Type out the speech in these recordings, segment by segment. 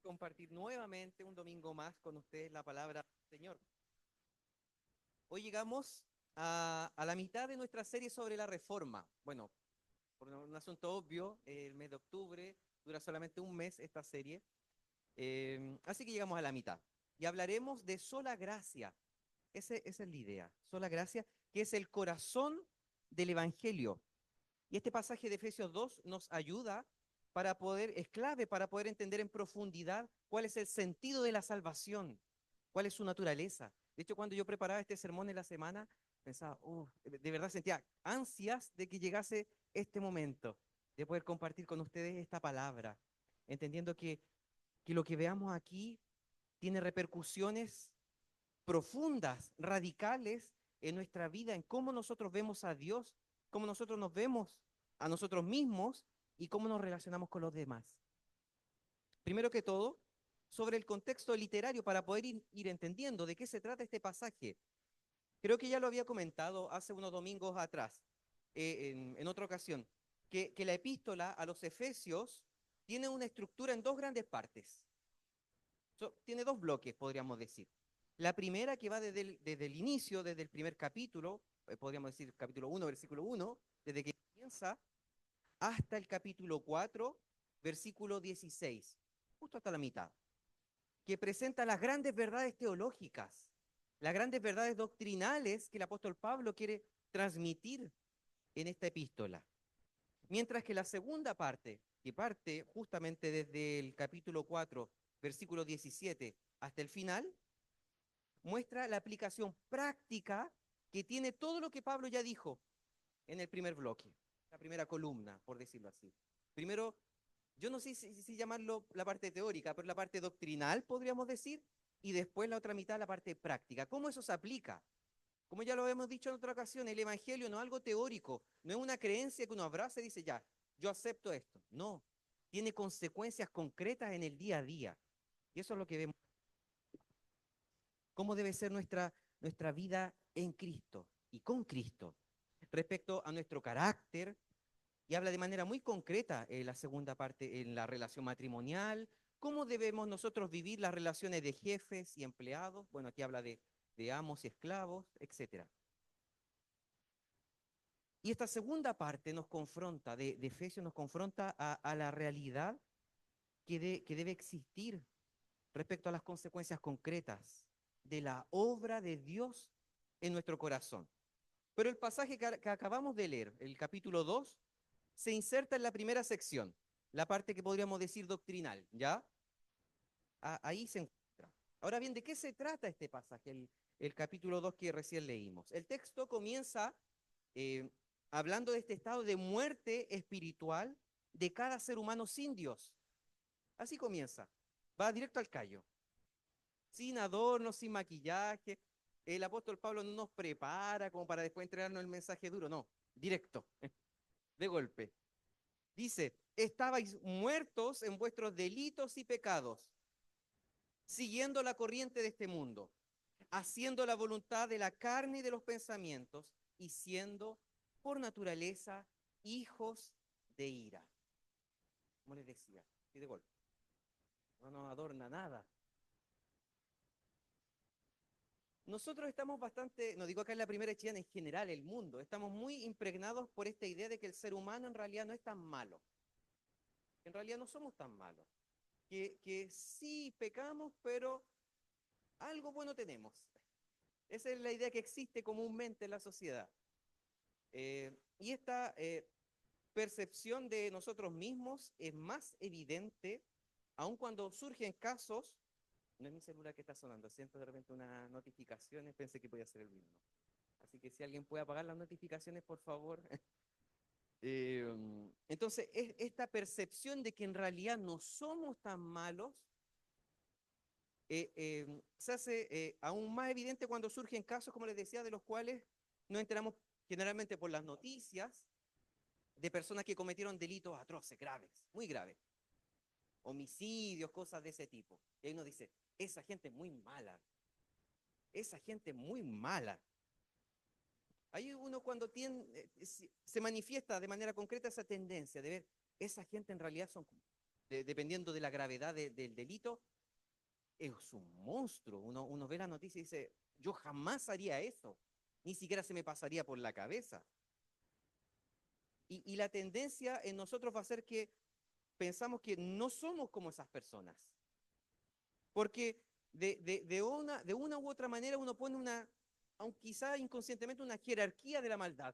Compartir nuevamente un domingo más con ustedes la palabra del Señor. Hoy llegamos a la mitad de nuestra serie sobre la reforma. Bueno, por un asunto obvio, el mes de octubre dura solamente un mes esta serie, así que llegamos a la mitad. Y hablaremos de sola gracia. Esa es la idea, sola gracia, que es el corazón del Evangelio. Y este pasaje de Efesios 2 nos ayuda es clave para poder entender en profundidad cuál es el sentido de la salvación, cuál es su naturaleza. De hecho, cuando yo preparaba este sermón en la semana, pensaba, de verdad sentía ansias de que llegase este momento, de poder compartir con ustedes esta palabra, entendiendo que lo que veamos aquí tiene repercusiones profundas, radicales en nuestra vida, en cómo nosotros vemos a Dios, cómo nosotros nos vemos a nosotros mismos y cómo nos relacionamos con los demás. Primero que todo, sobre el contexto literario para poder ir entendiendo de qué se trata este pasaje. Creo que ya lo había comentado hace unos domingos atrás, en otra ocasión, que la epístola a los Efesios tiene una estructura en dos grandes partes. Tiene dos bloques, podríamos decir. La primera que va desde el inicio, desde el primer capítulo, podríamos decir capítulo 1, versículo 1, desde que comienza, hasta el capítulo 4, versículo 16, justo hasta la mitad, que presenta las grandes verdades teológicas, las grandes verdades doctrinales que el apóstol Pablo quiere transmitir en esta epístola. Mientras que la segunda parte, que parte justamente desde el capítulo 4, versículo 17, hasta el final, muestra la aplicación práctica que tiene todo lo que Pablo ya dijo en el primer bloque, la primera columna, por decirlo así. Primero, yo no sé si llamarlo la parte teórica, pero la parte doctrinal, podríamos decir, y después la otra mitad, la parte práctica. ¿Cómo eso se aplica? Como ya lo hemos dicho en otra ocasión, el Evangelio no es algo teórico, no es una creencia que uno abraza y dice, ya, yo acepto esto. No, tiene consecuencias concretas en el día a día. Y eso es lo que vemos. ¿Cómo debe ser nuestra vida en Cristo y con Cristo? Respecto a nuestro carácter, y habla de manera muy concreta en la segunda parte, en la relación matrimonial, cómo debemos nosotros vivir las relaciones de jefes y empleados. Bueno, aquí habla de amos y esclavos, etcétera. Y esta segunda parte nos confronta, de Efesios nos confronta a la realidad que debe existir respecto a las consecuencias concretas de la obra de Dios en nuestro corazón. Pero el pasaje que acabamos de leer, el capítulo 2, se inserta en la primera sección, la parte que podríamos decir doctrinal, ¿ya? Ahí se encuentra. Ahora bien, ¿de qué se trata este pasaje, el capítulo 2 que recién leímos? El texto comienza eh, hablando de este estado de muerte espiritual de cada ser humano sin Dios. Así comienza. Va directo al callo. Sin adornos, sin maquillaje. El apóstol Pablo no nos prepara como para después entregarnos el mensaje duro, no, directo, de golpe. Dice, estabais muertos en vuestros delitos y pecados, siguiendo la corriente de este mundo, haciendo la voluntad de la carne y de los pensamientos, y siendo por naturaleza hijos de ira. Como les decía, y de golpe, no nos adorna nada. Nosotros estamos bastante, no digo acá en la primera China, en general, el mundo, estamos muy impregnados por esta idea de que el ser humano en realidad no es tan malo, en realidad no somos tan malos, que sí pecamos, pero algo bueno tenemos. Esa es la idea que existe comúnmente en la sociedad. Y esta percepción de nosotros mismos es más evidente aun cuando surgen casos. No es mi celular que está sonando, siento de repente unas notificaciones, pensé que podía ser el mismo. Así que si alguien puede apagar las notificaciones, por favor. Eh, entonces, esta percepción de que en realidad no somos tan malos se hace aún más evidente cuando surgen casos, como les decía, de los cuales nos enteramos generalmente por las noticias de personas que cometieron delitos atroces, graves, muy graves, homicidios, cosas de ese tipo. Y ahí uno dice, esa gente es muy mala, esa gente es muy mala. Ahí uno cuando se manifiesta de manera concreta esa tendencia de ver, esa gente en realidad son dependiendo de la gravedad del delito, es un monstruo. Uno ve la noticia y dice, yo jamás haría eso, ni siquiera se me pasaría por la cabeza. Y la tendencia en nosotros va a ser que pensamos que no somos como esas personas. Porque de una u otra manera uno pone aunque quizá inconscientemente, una jerarquía de la maldad.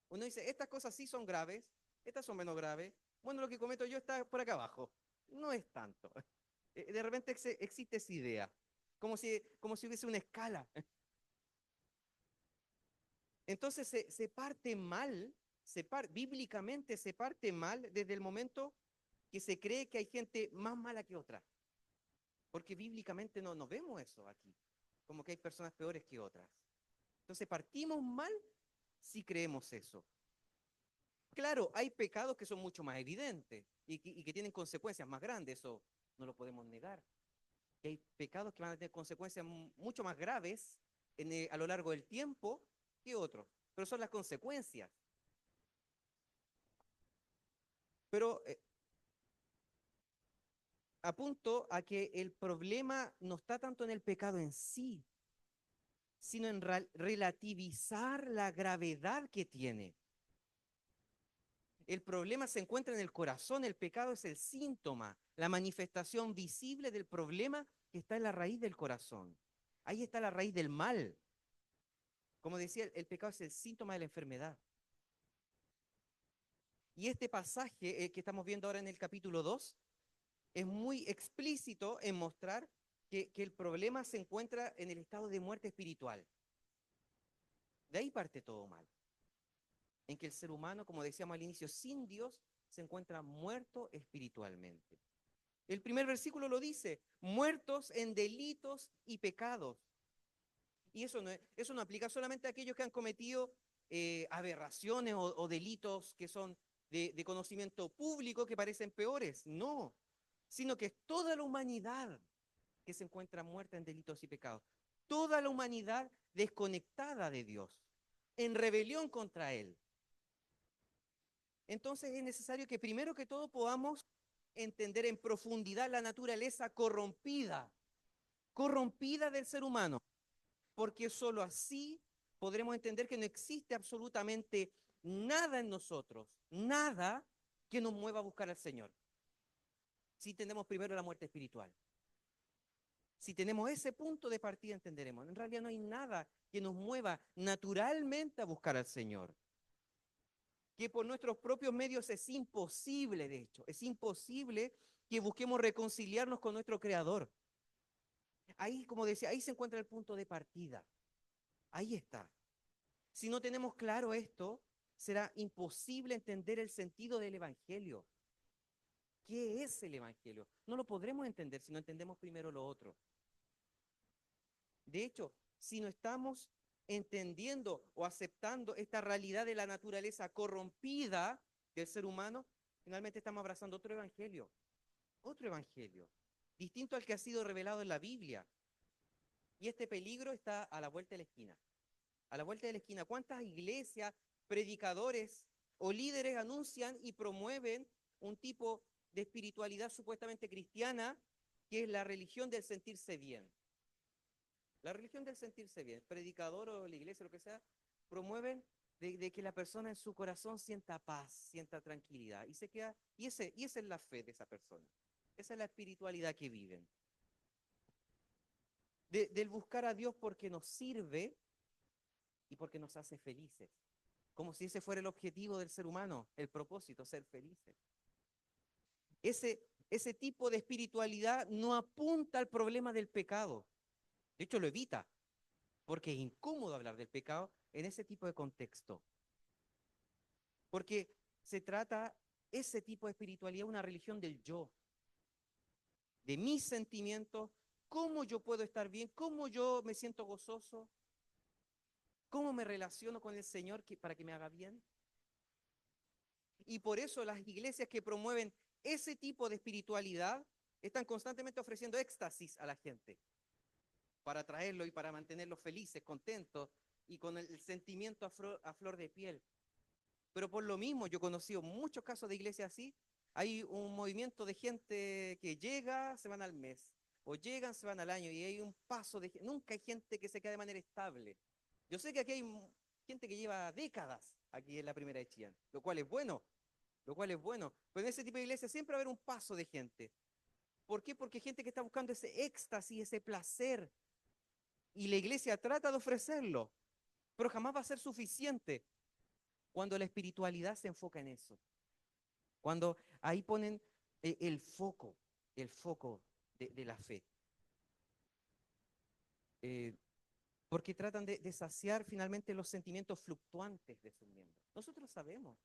Uno dice, estas cosas sí son graves, estas son menos graves. Bueno, lo que cometo yo está por acá abajo. No es tanto. De repente existe esa idea, como si hubiese una escala. Entonces se parte mal, bíblicamente se parte mal desde el momento que se cree que hay gente más mala que otra. Porque bíblicamente no vemos eso aquí, como que hay personas peores que otras. Entonces partimos mal si creemos eso. Claro, hay pecados que son mucho más evidentes y que tienen consecuencias más grandes, eso no lo podemos negar. Y hay pecados que van a tener consecuencias mucho más graves a lo largo del tiempo que otros, pero son las consecuencias. Pero apunto a que el problema no está tanto en el pecado en sí, sino en relativizar la gravedad que tiene. El problema se encuentra en el corazón, el pecado es el síntoma, la manifestación visible del problema que está en la raíz del corazón. Ahí está la raíz del mal. Como decía, el pecado es el síntoma de la enfermedad. Y este pasaje que estamos viendo ahora en el capítulo 2 es muy explícito en mostrar que el problema se encuentra en el estado de muerte espiritual. De ahí parte todo mal. En que el ser humano, como decíamos al inicio, sin Dios, se encuentra muerto espiritualmente. El primer versículo lo dice, muertos en delitos y pecados. Y eso no aplica solamente a aquellos que han cometido aberraciones o delitos que son de conocimiento público que parecen peores. No, sino que es toda la humanidad que se encuentra muerta en delitos y pecados. Toda la humanidad desconectada de Dios, en rebelión contra Él. Entonces es necesario que primero que todo podamos entender en profundidad la naturaleza corrompida del ser humano, porque sólo así podremos entender que no existe absolutamente nada en nosotros, nada que nos mueva a buscar al Señor. Si entendemos primero la muerte espiritual. Si tenemos ese punto de partida, entenderemos. En realidad no hay nada que nos mueva naturalmente a buscar al Señor. Que por nuestros propios medios es imposible, de hecho, es imposible que busquemos reconciliarnos con nuestro Creador. Ahí, como decía, ahí se encuentra el punto de partida. Ahí está. Si no tenemos claro esto, será imposible entender el sentido del Evangelio. ¿Qué es el Evangelio? No lo podremos entender si no entendemos primero lo otro. De hecho, si no estamos entendiendo o aceptando esta realidad de la naturaleza corrompida del ser humano, finalmente estamos abrazando otro evangelio, distinto al que ha sido revelado en la Biblia. Y este peligro está a la vuelta de la esquina. A la vuelta de la esquina, ¿cuántas iglesias, predicadores o líderes anuncian y promueven un tipo de espiritualidad supuestamente cristiana que es la religión del sentirse bien? La religión del sentirse bien, predicador o la iglesia, lo que sea, promueven de que la persona en su corazón sienta paz, sienta tranquilidad y se queda, y esa es la fe de esa persona. Esa es la espiritualidad que viven. Del buscar a Dios porque nos sirve y porque nos hace felices. Como si ese fuera el objetivo del ser humano, el propósito, ser felices. Ese tipo de espiritualidad no apunta al problema del pecado. De hecho, lo evita, porque es incómodo hablar del pecado en ese tipo de contexto. Porque se trata ese tipo de espiritualidad, una religión del yo, de mis sentimientos, cómo yo puedo estar bien, cómo yo me siento gozoso, cómo me relaciono con el Señor para que me haga bien. Y por eso las iglesias que promueven ese tipo de espiritualidad están constantemente ofreciendo éxtasis a la gente para atraerlo y para mantenerlos felices, contentos y con el sentimiento a flor de piel. Pero por lo mismo, yo he conocido muchos casos de iglesias así, hay un movimiento de gente que llega, se van al mes, o llegan, se van al año, y hay un paso de... Nunca hay gente que se queda de manera estable. Yo sé que aquí hay gente que lleva décadas aquí en la primera de Chillán, lo cual es bueno, lo cual es bueno. Pero en ese tipo de iglesia siempre va a haber un paso de gente. ¿Por qué? Porque hay gente que está buscando ese éxtasis, ese placer, y la iglesia trata de ofrecerlo, pero jamás va a ser suficiente cuando la espiritualidad se enfoca en eso. Cuando ahí ponen el foco de la fe. Eh, porque tratan de saciar finalmente los sentimientos fluctuantes de sus miembros. Nosotros sabemos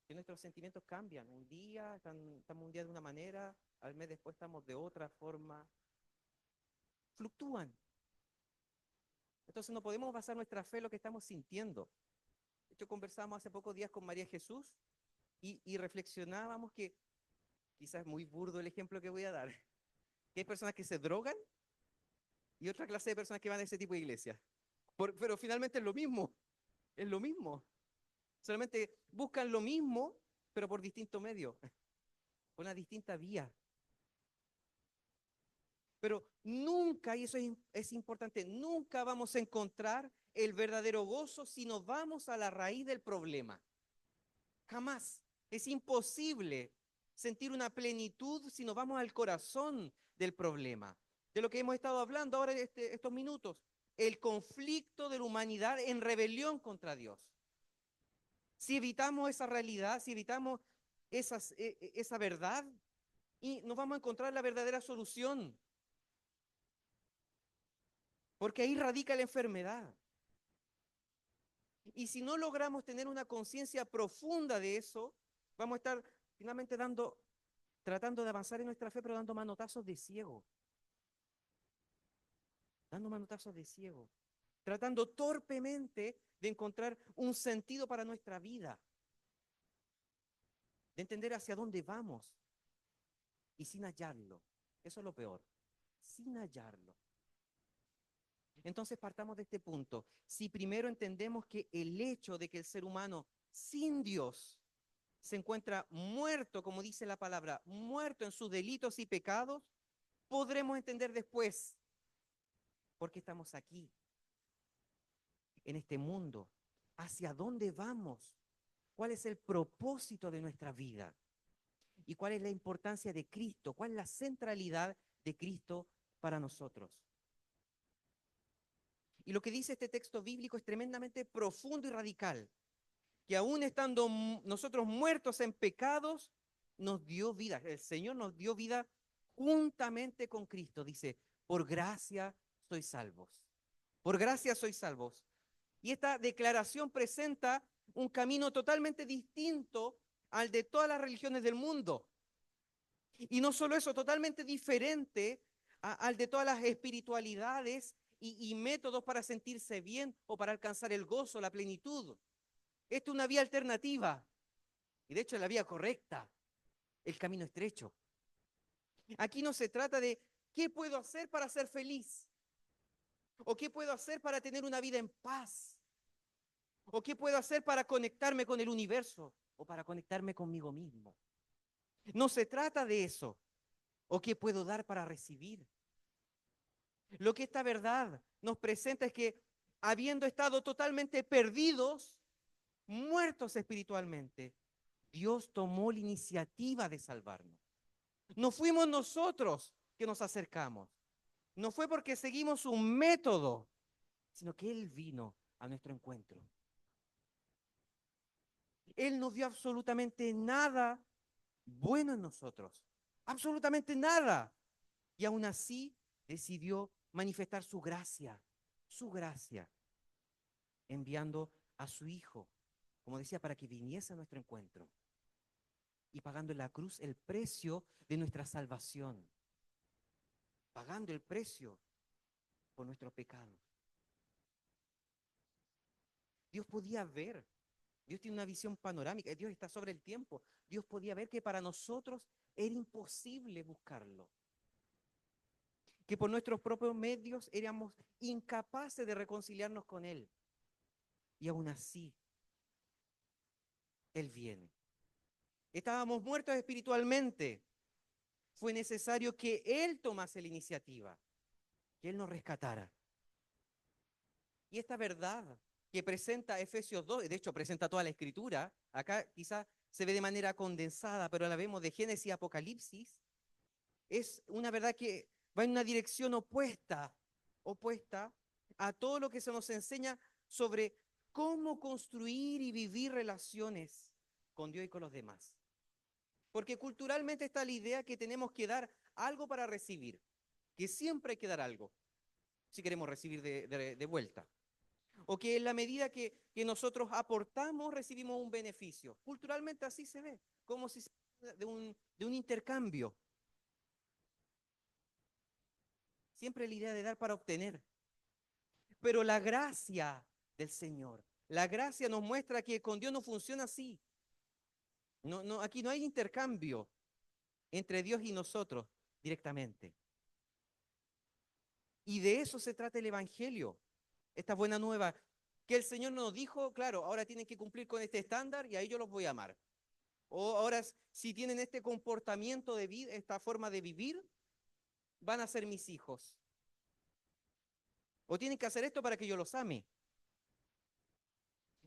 que nuestros sentimientos cambian. Un día estamos un día de una manera, al mes después estamos de otra forma. Fluctúan. Entonces no podemos basar nuestra fe en lo que estamos sintiendo. De hecho, conversamos hace pocos días con María Jesús y reflexionábamos que, quizás es muy burdo el ejemplo que voy a dar, que hay personas que se drogan y otra clase de personas que van a ese tipo de iglesia. Pero finalmente es lo mismo. Solamente buscan lo mismo, pero por distintos medios, por una distinta vía. Pero nunca, y eso es importante, nunca vamos a encontrar el verdadero gozo si nos vamos a la raíz del problema. Jamás. Es imposible sentir una plenitud si nos vamos al corazón del problema. De lo que hemos estado hablando ahora en estos minutos. El conflicto de la humanidad en rebelión contra Dios. Si evitamos esa realidad, si evitamos esa verdad, y nos vamos a encontrar la verdadera solución. Porque ahí radica la enfermedad. Y si no logramos tener una conciencia profunda de eso, vamos a estar finalmente tratando de avanzar en nuestra fe, pero dando manotazos de ciego. Dando manotazos de ciego. Tratando torpemente de encontrar un sentido para nuestra vida. De entender hacia dónde vamos. Y sin hallarlo. Eso es lo peor. Sin hallarlo. Entonces partamos de este punto. Si primero entendemos que el hecho de que el ser humano sin Dios se encuentra muerto, como dice la palabra, muerto en sus delitos y pecados, podremos entender después por qué estamos aquí, en este mundo, hacia dónde vamos, cuál es el propósito de nuestra vida y cuál es la importancia de Cristo, cuál es la centralidad de Cristo para nosotros. Y lo que dice este texto bíblico es tremendamente profundo y radical, que aún estando nosotros muertos en pecados, nos dio vida. El Señor nos dio vida juntamente con Cristo. Dice, por gracia sois salvos. Por gracia sois salvos. Y esta declaración presenta un camino totalmente distinto al de todas las religiones del mundo. Y no solo eso, totalmente diferente al de todas las espiritualidades y métodos para sentirse bien o para alcanzar el gozo, la plenitud. Esta es una vía alternativa. Y de hecho es la vía correcta, el camino estrecho. Aquí no se trata de qué puedo hacer para ser feliz, o qué puedo hacer para tener una vida en paz, o qué puedo hacer para conectarme con el universo, o para conectarme conmigo mismo. No se trata de eso, o qué puedo dar para recibir. Lo que esta verdad nos presenta es que habiendo estado totalmente perdidos, muertos espiritualmente, Dios tomó la iniciativa de salvarnos. No fuimos nosotros que nos acercamos. No fue porque seguimos un método, sino que Él vino a nuestro encuentro. Él no vio absolutamente nada bueno en nosotros. Absolutamente nada. Y aún así decidió manifestar su gracia, enviando a su Hijo, como decía, para que viniese a nuestro encuentro y pagando en la cruz el precio de nuestra salvación, pagando el precio por nuestros pecados. Dios podía ver, Dios tiene una visión panorámica, Dios está sobre el tiempo. Dios podía ver que para nosotros era imposible buscarlo, que por nuestros propios medios éramos incapaces de reconciliarnos con Él. Y aún así, Él viene. Estábamos muertos espiritualmente. Fue necesario que Él tomase la iniciativa, que Él nos rescatara. Y esta verdad que presenta Efesios 2, de hecho presenta toda la Escritura, acá quizá se ve de manera condensada, pero la vemos de Génesis y Apocalipsis, es una verdad que va en una dirección opuesta a todo lo que se nos enseña sobre cómo construir y vivir relaciones con Dios y con los demás. Porque culturalmente está la idea que tenemos que dar algo para recibir, que siempre hay que dar algo, si queremos recibir de vuelta. O que en la medida que nosotros aportamos, recibimos un beneficio. Culturalmente así se ve, como si se de un intercambio. Siempre la idea de dar para obtener. Pero la gracia del Señor, la gracia nos muestra que con Dios no funciona así. Aquí no hay intercambio entre Dios y nosotros directamente. Y de eso se trata el Evangelio, esta buena nueva, que el Señor nos dijo, claro, ahora tienen que cumplir con este estándar y ahí yo los voy a amar. O ahora, si tienen este comportamiento de vida, esta forma de vivir, van a ser mis hijos. O tienen que hacer esto para que yo los ame.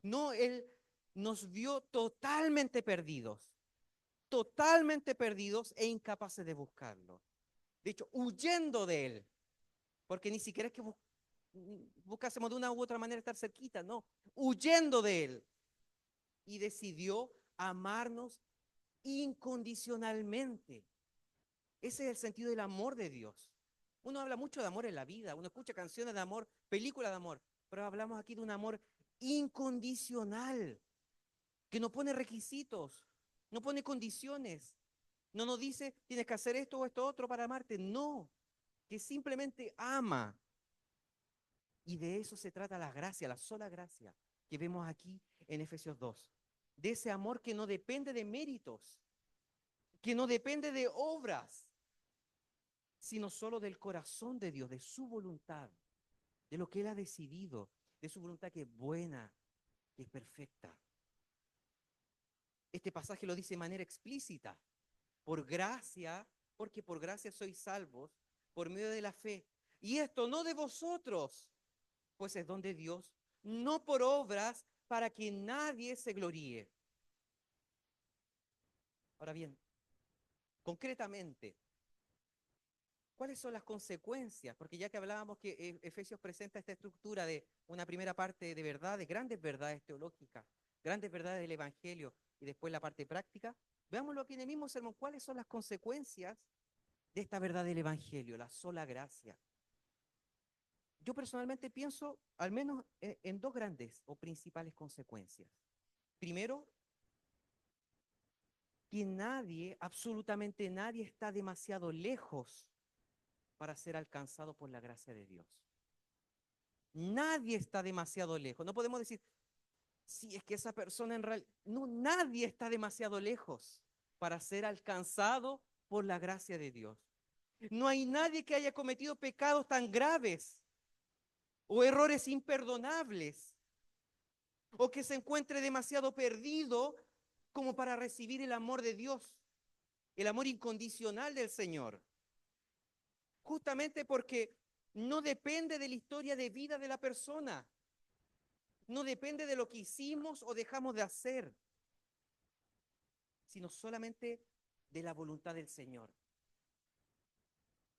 No, Él nos vio totalmente perdidos e incapaces de buscarlo. De hecho, huyendo de Él, porque ni siquiera es que buscásemos de una u otra manera estar cerquita, no, huyendo de Él. Y decidió amarnos incondicionalmente. Ese es el sentido del amor de Dios. Uno habla mucho de amor en la vida, uno escucha canciones de amor, películas de amor, pero hablamos aquí de un amor incondicional, que no pone requisitos, no pone condiciones, no nos dice tienes que hacer esto o esto otro para amarte, no, que simplemente ama. Y de eso se trata la gracia, la sola gracia que vemos aquí en Efesios 2. De ese amor que no depende de méritos, que no depende de obras, sino solo del corazón de Dios, de su voluntad, de lo que Él ha decidido, de su voluntad que es buena, que es perfecta. Este pasaje lo dice de manera explícita. Por gracia, porque por gracia sois salvos, por medio de la fe. Y esto no de vosotros, pues es don de Dios, no por obras, para que nadie se gloríe. Ahora bien, concretamente, ¿cuáles son las consecuencias? Porque ya que hablábamos que Efesios presenta esta estructura de una primera parte de verdad, de grandes verdades teológicas, grandes verdades del Evangelio, y después la parte práctica, veámoslo aquí en el mismo sermón, ¿cuáles son las consecuencias de esta verdad del Evangelio, la sola gracia? Yo personalmente pienso al menos en dos grandes o principales consecuencias. Primero, que nadie, absolutamente nadie, está demasiado lejos para ser alcanzado por la gracia de Dios. Nadie está demasiado lejos. No podemos decir, si es que esa persona en realidad... No, nadie está demasiado lejos para ser alcanzado por la gracia de Dios. No hay nadie que haya cometido pecados tan graves o errores imperdonables o que se encuentre demasiado perdido como para recibir el amor de Dios, el amor incondicional del Señor. Justamente porque no depende de la historia de vida de la persona, no depende de lo que hicimos o dejamos de hacer, sino solamente de la voluntad del Señor.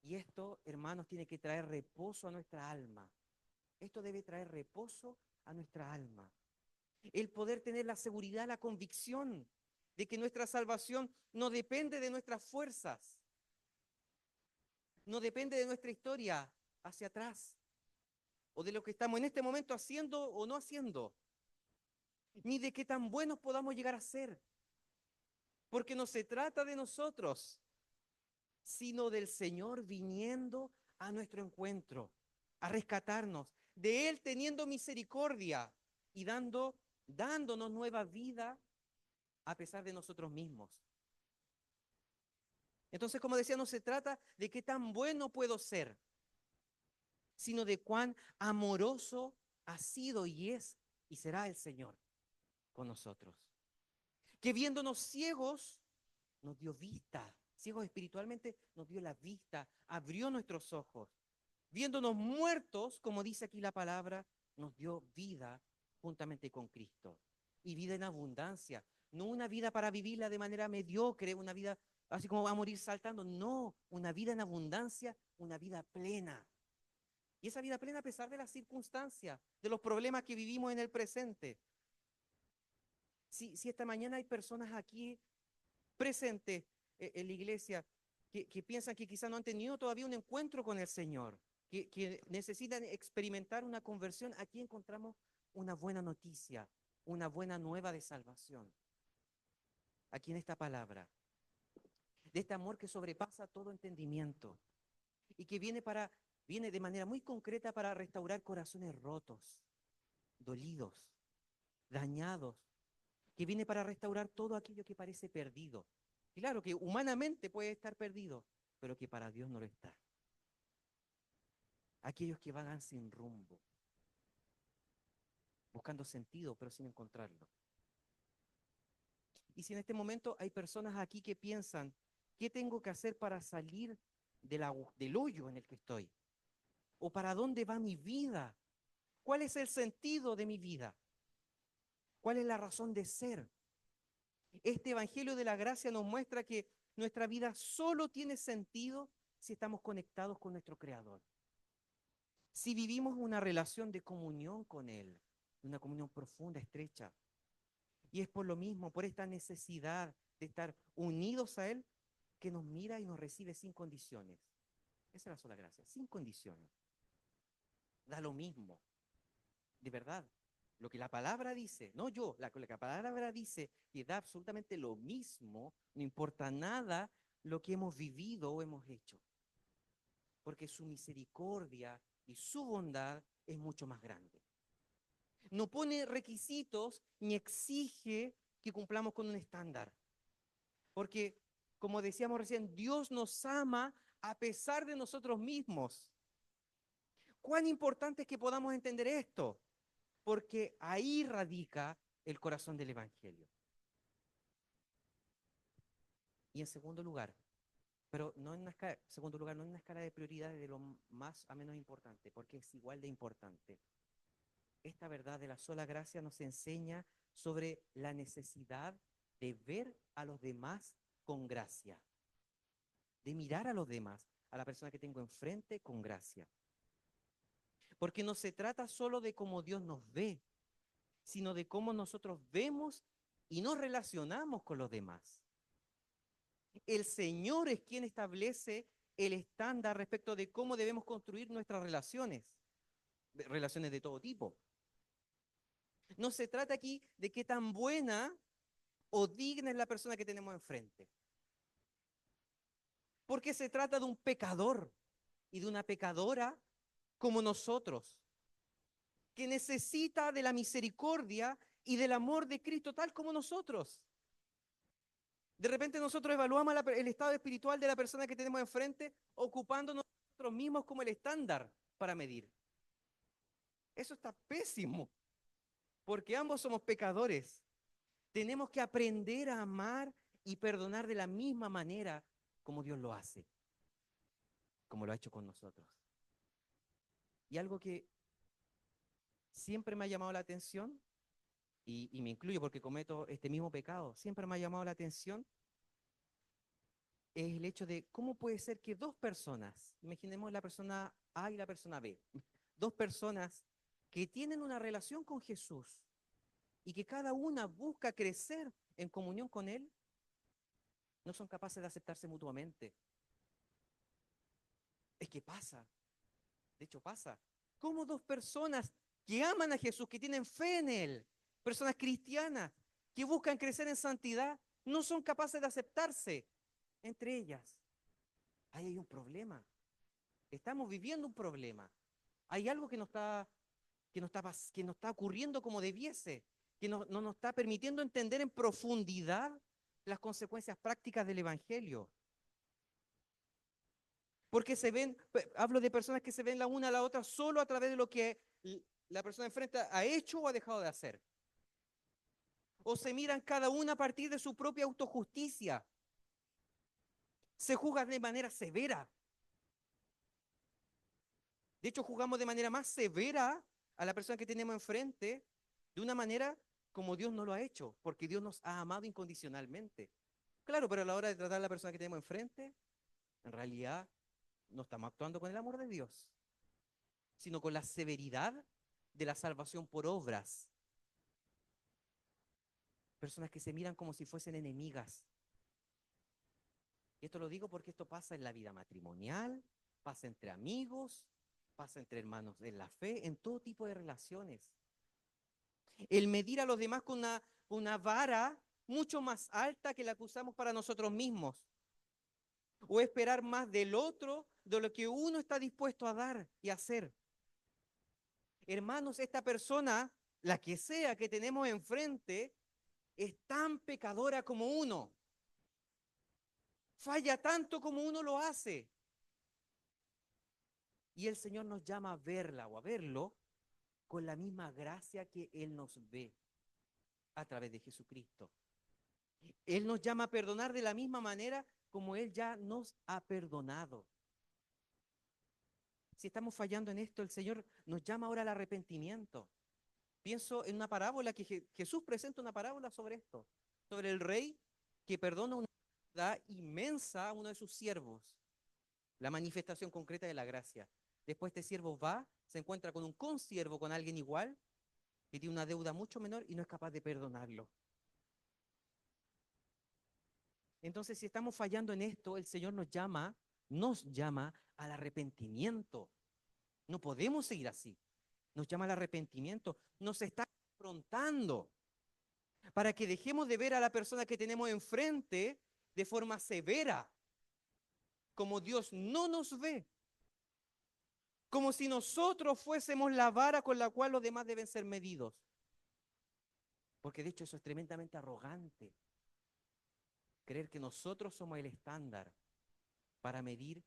Y esto, hermanos, tiene que traer reposo a nuestra alma. Esto debe traer reposo a nuestra alma. El poder tener la seguridad, la convicción de que nuestra salvación no depende de nuestras fuerzas, no depende de nuestra historia hacia atrás, o de lo que estamos en este momento haciendo o no haciendo, ni de qué tan buenos podamos llegar a ser, porque no se trata de nosotros, sino del Señor viniendo a nuestro encuentro, a rescatarnos, de Él teniendo misericordia y dándonos nueva vida a pesar de nosotros mismos. Entonces, como decía, no se trata de qué tan bueno puedo ser, sino de cuán amoroso ha sido y es y será el Señor con nosotros. que viéndonos ciegos, nos dio vista, ciegos espiritualmente, nos dio la vista, abrió nuestros ojos. Viéndonos muertos, como dice aquí la palabra, nos dio vida juntamente con Cristo. Y vida en abundancia. No una vida para vivirla de manera mediocre, una vida así como va a morir saltando. No, una vida en abundancia, una vida plena. Y esa vida plena a pesar de las circunstancias, de los problemas que vivimos en el presente. Si esta mañana hay personas aquí presentes en la iglesia que piensan que quizás no han tenido todavía un encuentro con el Señor, que necesitan experimentar una conversión, aquí encontramos una buena noticia, una buena nueva de salvación. Aquí en esta palabra, de este amor que sobrepasa todo entendimiento y que viene de manera muy concreta para restaurar corazones rotos, dolidos, dañados, que viene para restaurar todo aquello que parece perdido. Claro que humanamente puede estar perdido, pero que para Dios no lo está. Aquellos que vagan sin rumbo, buscando sentido, pero sin encontrarlo. Y si en este momento hay personas aquí que piensan, ¿qué tengo que hacer para salir del hoyo en el que estoy? ¿O para dónde va mi vida? ¿Cuál es el sentido de mi vida? ¿Cuál es la razón de ser? Este Evangelio de la Gracia nos muestra que nuestra vida solo tiene sentido si estamos conectados con nuestro Creador. Si vivimos una relación de comunión con Él, una comunión profunda, estrecha. Y es por lo mismo, por esta necesidad de estar unidos a Él, que nos mira y nos recibe sin condiciones. Esa es la sola gracia, sin condiciones. Da lo mismo, de verdad. Lo que la palabra dice, no yo, lo que la palabra dice, que da absolutamente lo mismo, no importa nada lo que hemos vivido o hemos hecho. Porque su misericordia y su bondad es mucho más grande. No pone requisitos ni exige que cumplamos con un estándar. Porque, como decíamos recién, Dios nos ama a pesar de nosotros mismos. ¿Cuán importante es que podamos entender esto? Porque ahí radica el corazón del Evangelio. Y en segundo lugar, pero no en una escala, segundo lugar, no en una escala de prioridades de lo más a menos importante, porque es igual de importante. Esta verdad de la sola gracia nos enseña sobre la necesidad de ver a los demás con gracia, de mirar a los demás, a la persona que tengo enfrente con gracia. Porque no se trata solo de cómo Dios nos ve, sino de cómo nosotros vemos y nos relacionamos con los demás. El Señor es quien establece el estándar respecto de cómo debemos construir nuestras relaciones de todo tipo. No se trata aquí de qué tan buena o digna es la persona que tenemos enfrente. Porque se trata de un pecador y de una pecadora como nosotros, que necesita de la misericordia y del amor de Cristo tal como nosotros. De repente nosotros evaluamos el estado espiritual de la persona que tenemos enfrente, ocupándonos nosotros mismos como el estándar para medir. Eso está pésimo, porque ambos somos pecadores. Tenemos que aprender a amar y perdonar de la misma manera como Dios lo hace, como lo ha hecho con nosotros. Y algo que siempre me ha llamado la atención, y me incluyo porque cometo este mismo pecado, siempre me ha llamado la atención, es el hecho de cómo puede ser que dos personas, imaginemos la persona A y la persona B, dos personas que tienen una relación con Jesús y que cada una busca crecer en comunión con Él, no son capaces de aceptarse mutuamente. Es que pasa, de hecho pasa. ¿Cómo dos personas que aman a Jesús, que tienen fe en Él, personas cristianas, que buscan crecer en santidad, no son capaces de aceptarse entre ellas? Ahí hay un problema. Estamos viviendo un problema. Hay algo que no está ocurriendo como debiese, que no nos está permitiendo entender en profundidad las consecuencias prácticas del Evangelio. Porque hablo de personas que se ven la una a la otra solo a través de lo que la persona enfrente ha hecho o ha dejado de hacer. o se miran cada una a partir de su propia autojusticia. Se juzgan de manera severa. De hecho, juzgamos de manera más severa a la persona que tenemos enfrente, de una manera como Dios no lo ha hecho, porque Dios nos ha amado incondicionalmente. Claro, pero a la hora de tratar a la persona que tenemos enfrente, en realidad no estamos actuando con el amor de Dios, sino con la severidad de la salvación por obras. Personas que se miran como si fuesen enemigas. Y esto lo digo porque esto pasa en la vida matrimonial, pasa entre amigos, pasa entre hermanos en la fe, en todo tipo de relaciones. El medir a los demás con una vara mucho más alta que la que usamos para nosotros mismos. O esperar más del otro de lo que uno está dispuesto a dar y hacer. Hermanos, esta persona, la que sea que tenemos enfrente, es tan pecadora como uno. Falla tanto como uno lo hace. Y el Señor nos llama a verla o a verlo con la misma gracia que Él nos ve a través de Jesucristo. Él nos llama a perdonar de la misma manera como Él ya nos ha perdonado. Si estamos fallando en esto, el Señor nos llama ahora al arrepentimiento. Pienso en una parábola que Jesús presenta una parábola sobre esto, sobre el rey que perdona una deuda inmensa a uno de sus siervos, la manifestación concreta de la gracia. Después este siervo va, se encuentra con un consiervo, con alguien igual, que tiene una deuda mucho menor y no es capaz de perdonarlo. Entonces, si estamos fallando en esto, el Señor nos llama al arrepentimiento. No podemos seguir así. Nos llama al arrepentimiento. Nos está confrontando para que dejemos de ver a la persona que tenemos enfrente de forma severa, como Dios no nos ve, como si nosotros fuésemos la vara con la cual los demás deben ser medidos. Porque de hecho eso es tremendamente arrogante, creer que nosotros somos el estándar para medir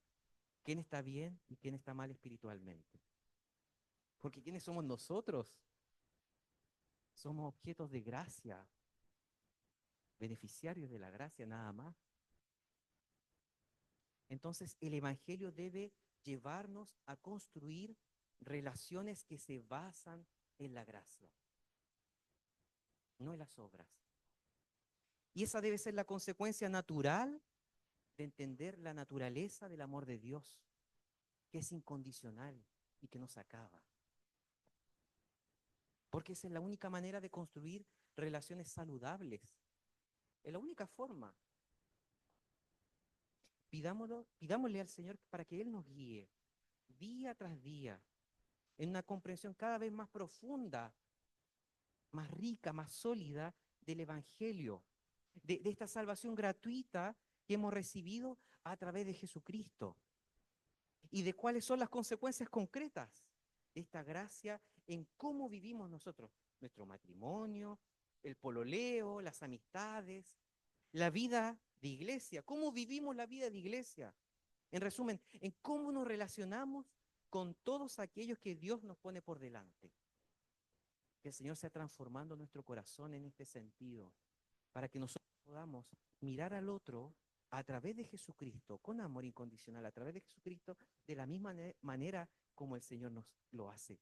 quién está bien y quién está mal espiritualmente. Porque ¿quiénes somos nosotros? Somos objetos de gracia, beneficiarios de la gracia nada más. Entonces el Evangelio debe llevarnos a construir relaciones que se basan en la gracia, no en las obras. Y esa debe ser la consecuencia natural de entender la naturaleza del amor de Dios, que es incondicional y que no se acaba. Porque esa es la única manera de construir relaciones saludables. Es la única forma. Pidámosle al Señor para que Él nos guíe día tras día en una comprensión cada vez más profunda, más rica, más sólida del Evangelio, de esta salvación gratuita que hemos recibido a través de Jesucristo y de cuáles son las consecuencias concretas de esta gracia en cómo vivimos nosotros, nuestro matrimonio, el pololeo, las amistades, la vida de iglesia, cómo vivimos la vida de iglesia. En resumen, en cómo nos relacionamos con todos aquellos que Dios nos pone por delante. Que el Señor sea transformando nuestro corazón en este sentido, para que nosotros podamos mirar al otro a través de Jesucristo, con amor incondicional, a través de Jesucristo, de la misma manera como el Señor nos lo hace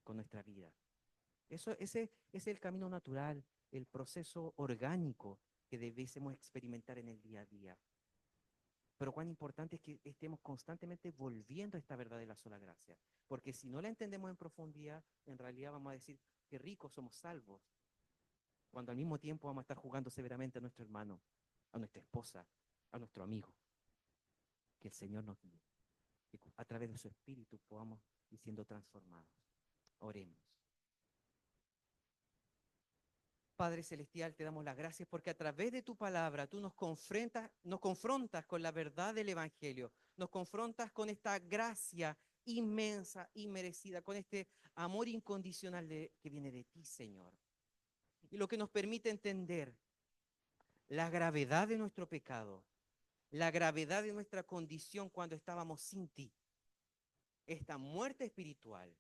con nuestra vida. Ese es el camino natural, el proceso orgánico que debiésemos experimentar en el día a día. Pero cuán importante es que estemos constantemente volviendo a esta verdad de la sola gracia. Porque si no la entendemos en profundidad, en realidad vamos a decir que ricos somos salvos, cuando al mismo tiempo vamos a estar jugando severamente a nuestro hermano, a nuestra esposa, a nuestro amigo. Que el Señor nos guíe, que a través de su Espíritu podamos ir siendo transformados. Oremos. Padre Celestial, te damos las gracias porque a través de tu palabra tú nos confrontas con la verdad del Evangelio, nos confrontas con esta gracia inmensa y merecida, con este amor incondicional que viene de ti, Señor. Y lo que nos permite entender la gravedad de nuestro pecado, la gravedad de nuestra condición cuando estábamos sin ti, esta muerte espiritual.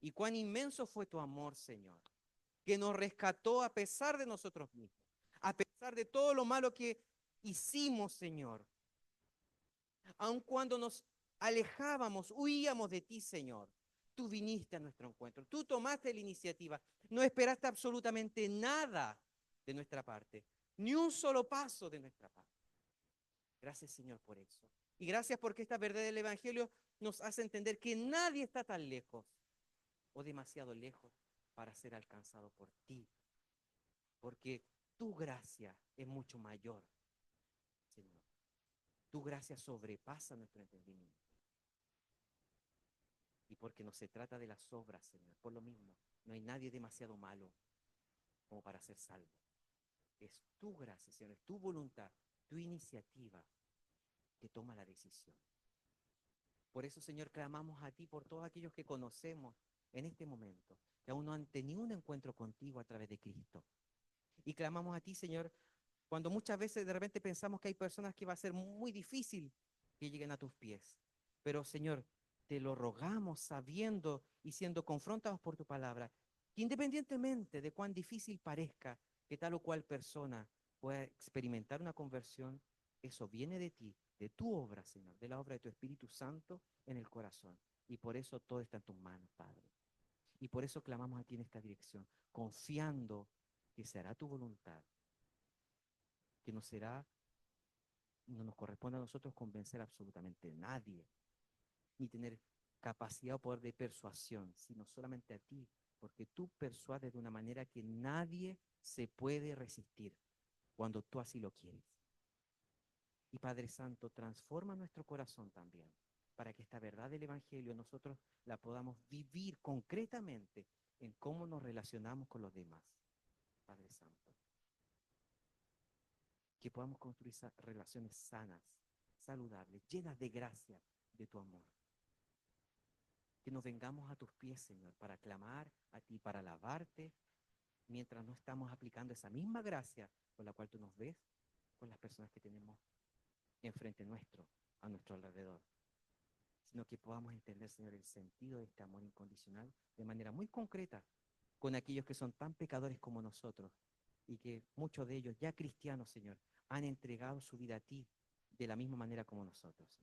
Y cuán inmenso fue tu amor, Señor. que nos rescató a pesar de nosotros mismos, a pesar de todo lo malo que hicimos, Señor. Aun cuando nos alejábamos, huíamos de ti, Señor. Tú viniste a nuestro encuentro, tú tomaste la iniciativa, no esperaste absolutamente nada de nuestra parte, ni un solo paso de nuestra parte. Gracias, Señor, por eso. Y gracias porque esta verdad del Evangelio nos hace entender que nadie está tan lejos o demasiado lejos para ser alcanzado por ti, porque tu gracia es mucho mayor, Señor. Tu gracia sobrepasa nuestro entendimiento. Y porque no se trata de las obras, Señor, por lo mismo, no hay nadie demasiado malo como para ser salvo. Es tu gracia, Señor, es tu voluntad, tu iniciativa que toma la decisión. Por eso, Señor, clamamos a ti por todos aquellos que conocemos en este momento, que aún no han tenido un encuentro contigo a través de Cristo. Y clamamos a ti, Señor, cuando muchas veces de repente pensamos que hay personas que va a ser muy difícil que lleguen a tus pies. Pero, Señor, te lo rogamos sabiendo y siendo confrontados por tu palabra, que independientemente de cuán difícil parezca que tal o cual persona pueda experimentar una conversión, eso viene de ti, de tu obra, Señor, de la obra de tu Espíritu Santo en el corazón. Y por eso todo está en tus manos, Padre. Y por eso clamamos a ti en esta dirección, confiando que se hará tu voluntad, que no será, no nos corresponde a nosotros convencer absolutamente a nadie, ni tener capacidad o poder de persuasión, sino solamente a ti, porque tú persuades de una manera que nadie se puede resistir cuando tú así lo quieres. Y Padre Santo, transforma nuestro corazón también, para que esta verdad del Evangelio nosotros la podamos vivir concretamente en cómo nos relacionamos con los demás. Padre Santo, que podamos construir relaciones sanas, saludables, llenas de gracia de tu amor. Que nos vengamos a tus pies, Señor, para clamar a ti, para alabarte, mientras no estamos aplicando esa misma gracia con la cual tú nos ves, con las personas que tenemos enfrente nuestro, a nuestro alrededor. Sino que podamos entender, Señor, el sentido de este amor incondicional de manera muy concreta con aquellos que son tan pecadores como nosotros y que muchos de ellos, ya cristianos, Señor, han entregado su vida a ti de la misma manera como nosotros.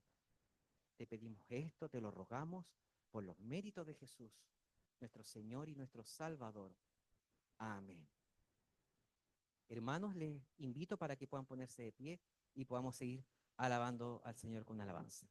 Te pedimos esto, te lo rogamos por los méritos de Jesús, nuestro Señor y nuestro Salvador. Amén. Hermanos, les invito para que puedan ponerse de pie y podamos seguir alabando al Señor con alabanza.